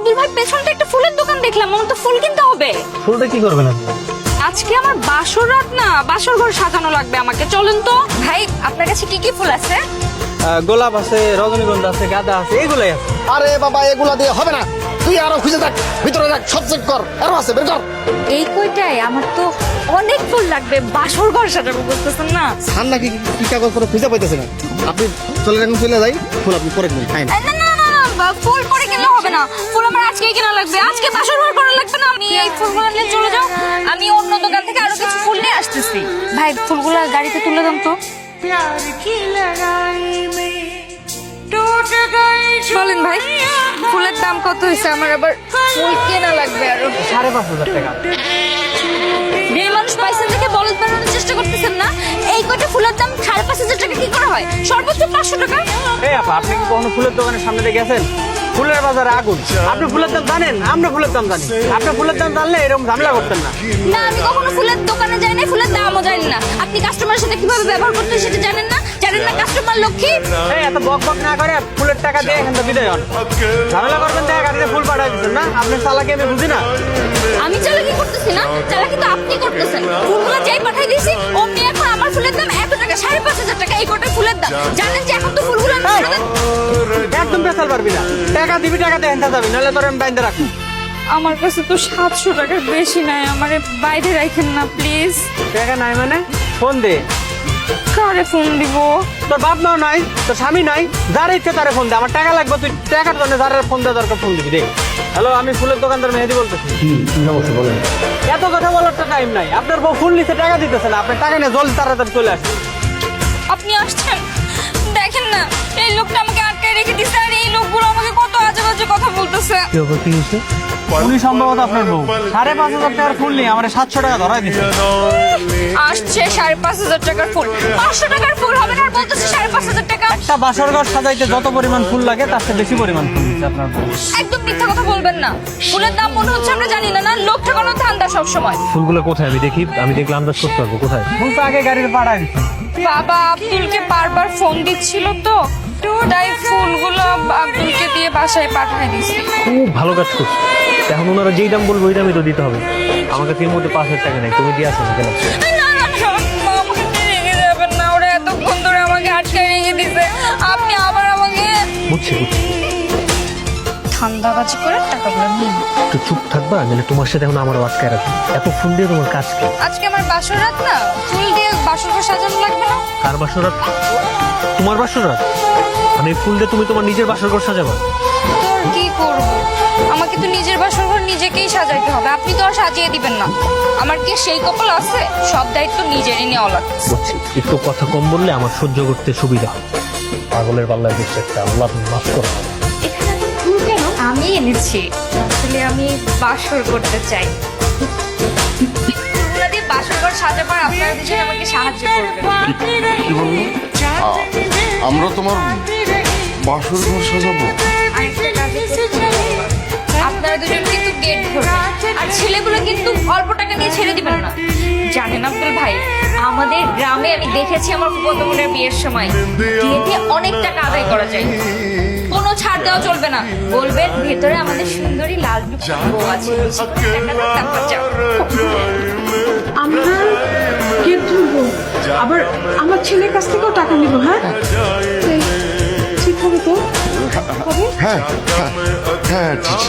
আব্দুল ভাই পেছনটা একটা ফুলের দোকান দেখলাম, আমার তো ফুল কিনতে হবে। ফুলটা কি করবেন আপনি? আজকে আমার বাসর রাত না, বাসর ঘর সাজানো লাগবে আমাকে। চলুন তো ভাই, আপনার কাছে কি কি ফুল আছে? গোলাপ আছে, রজনীগন্ধা আছে, গাঁদা আছে, এগুলাই আছে। আরে বাবা, এগুলা দিয়ে হবে না, তুই আরো খুঁজে দেখ, ভিতরে দেখ, সব চেক কর, আরো আছে, বের কর। এই কয়টাই? আমার তো অনেক ফুল লাগবে, বাসর ঘর সাজাবো, বুঝতেছেন না? সান নাকি কি কাগজ করে খুঁজে পাইতেছে না। আপনি চলে এখন চলে যাই, ফুল আপনি পরে কিনুন, খাই না। না না না না, ফুল পরে কিনলে হবে না, ফুল আমার আজকেই কেনা লাগবে, আজকে বাসর ঘর করা লাগবে না। আমি এই ফুলগুলো নিয়ে চলে যাও, আমি অন্য দোকান থেকে আরো কিছু ফুল নিয়ে আসতেছি। ভাই ফুলগুলো গাড়িতে তুলে দাম তো। বলেন ভাই, ফুলের দাম কত হয়েছে? আমার আবার ফুল কেনা লাগবে আরো। 5,500 টাকা। মেয়ে মানুষ পাইছেন দেখে বলদ বানানোর চেষ্টা করতেছেন না? এই কয়টা ফুলের দাম 5,500 টাকা কি করে হয়? সর্বোচ্চ 500 টাকা। এই আপা, আপনি কি কখনো ফুলের দোকানের সামনে দিয়ে গেছেন? ফুলের বাজারে আগুন। আপনি ফুলের দাম জানেন, আমরা ফুলের দাম জানি। আপনি ফুলের দাম জানলে এরকম ঝামেলা করতেন না। না, আমি কখনো ফুলের দোকানে যাই না, ফুলের দামও জানি না। আপনি কাস্টমারের সাথে কিভাবে ব্যবহার করতে হয় সেটা জানেন না? জানেন না কাস্টমার লক্ষ্মী? এই এত বক বক না করে ফুলের টাকা দিয়ে এখান থেকে বিদায় হন। ঝামেলা করবেন দেখে গাড়িতে ফুল পাঠাই দিচ্ছেন না? আপনার চালাকি আমি বুঝি না। আমি চালাকি করতেছি না, চালাকি তো আপনি করতেছেন। ফুলগুলো যাই পাঠাই দিয়েছি, অমনি এখন আমার ফুলের দাম এত টাকা, 5,500 টাকা এই কটা ফুলের দাম। জানেন যে এখন তো ফুলগুলো আমি ছেড়ে দেন। একদম পেছাল পারবি না। টাকা দিবি, টাকা দিয়ে হেনতে যাবি, নাহলে তোর আমি বাইন্ধে রাখবো। আমার কাছে তো 700 টাকার বেশি নাই, আমারে বাইরে রাখেন না প্লিজ। টাকা নাই মানে? ফোন দে। কারে ফোন দিব? তোর বাপ মাও নাই, তোর স্বামী নাই, যার ইচ্ছে তারে ফোন দে। আমার টাকা লাগবে, তুই টাকার জন্য যার ফোন দেওয়া দরকার ফোন দিবি দে। হ্যালো, আমি ফুলের দোকানদার মেহেদি বলতেছি। বলেন। এত কথা বলার তো টাইম নাই। আপনার বউ ফুল নিচে টাকা দিতেছে না, আপনার টাকা নিয়ে জল তাড়াতাড়ি চলে আসে। আপনি আসছেন, দেখেন না এই লোকটা আমাকে আটকে রেখে দিচ্ছে, আর এই লোকগুলো আমাকে কত আজে বাজে কথা বলতেছে। উনি সম্ভবত আপনার বউ। 5,500 টাকার ফুল নিয়ে আমার 700 টাকা ধরাই দিচ্ছে। আসছে 5,500 টাকার ফুল, 500 টাকার ফুল হবে না, আর বলতেছে 5,500 টাকা। একটা বাসর ঘর সাজাইতে যত পরিমাণ ফুল লাগে তার চেয়ে বেশি পরিমাণ ফুল দিচ্ছে আপনার বউ। একদম মিথ্যা কথা বলবেন না। ফুলের দাম মনে হচ্ছে আমরা জানি না, না লোক ঠকানোর ধান্দা সব সময়। ফুলগুলো কোথায় আমি দেখি, আমি দেখলে আন্দাজ করতে পারবো কোথায়। ফুল তো আগে গাড়িতে পাঠাই দিচ্ছে। বাবা আব্দুলকে বারবার ফোন দিচ্ছিল তো, তাই ফুলগুলো আব্দুলকে দিয়ে বাসায় পাঠিয়ে দিছি। খুব ভালো কাজ করছো। এখন ওনারা যেই দাম বলবো ওই দামই তো দিতে হবে। আমার কাছে এর মধ্যে 5,000 টাকা নেই, তুমি দিয়ে আসো না কেন? না না না, মা আমাকে রেখে যাবেন না, ওরা এতক্ষণ ধরে আমাকে আটকে রেখে দিছে, আপনি আবার আমাকে বুঝছি বুঝছি, ধান্দাবাজি করে টাকাগুলো নিন। একটু চুপ থাকবা, নাহলে তোমার সাথে এখন আমার আটকায় রাখবো। এত ফুল দিয়ে তোমার কাজ কি? আজকে আমার বাসর রাত না, ফুল দিয়ে বাসর ঘর সাজানো লাগবে না? কার বাসর রাত? তোমার বাসর রাত? মানে এই ফুল দিয়ে তুমি তোমার নিজের বাসর ঘর সাজাবা? তোর কি করব, আমাকে তো নিজের বাসর ঘর নিজেকেই সাজাইতে হবে, আপনি তো আর সাজিয়ে দিবেন না। আমার কি সেই কপাল আছে? সব দায়িত্ব নিজেরই নেওয়া লাগবে। বুঝছি, একটু কথা কম বললে আমার সহ্য করতে সুবিধা হয়। পাগলের পাল্লায় দিচ্ছে একটা, আল্লাহ মাফ করো। এখানে এত ফুল কেন? আমি এনেছি, আসলে আমি বাসর করতে চাই। ফুলগুলো দিয়ে বাসর ঘর সাজাবার আপনারা দুজন আমাকে সাহায্য করবেন। কি বলবো? আমরা তোমার বাসর ঘর সাজাবো। আরেকটা কাজে করতে হবে। আপনারা দুজন কিন্তু গেট ধরবেন, আর ছেলেগুলো কিন্তু অল্প টাকা নিয়ে ছেড়ে দিবেন না। জানেন আব্দুল ভাই, আমাদের গ্রামে আমি দেখেছি আমার ফুফাতো বিয়ের সময় গেটে অনেক টাকা আদায় করা যায়। কোনো ছাড় দেওয়া চলবে না, বলবেন ভেতরে আমাদের সুন্দরী লাল টুকটুকে বউ আছে, টাকা দাও, তারপর যাও। আমরা গেট ধরবো, আবার আমার ছেলের কাছ থেকেও টাকা নিব। হ্যাঁ ঠিক হবে তো? হবে? হ্যাঁ হ্যাঁ হ্যাঁ, ঠিক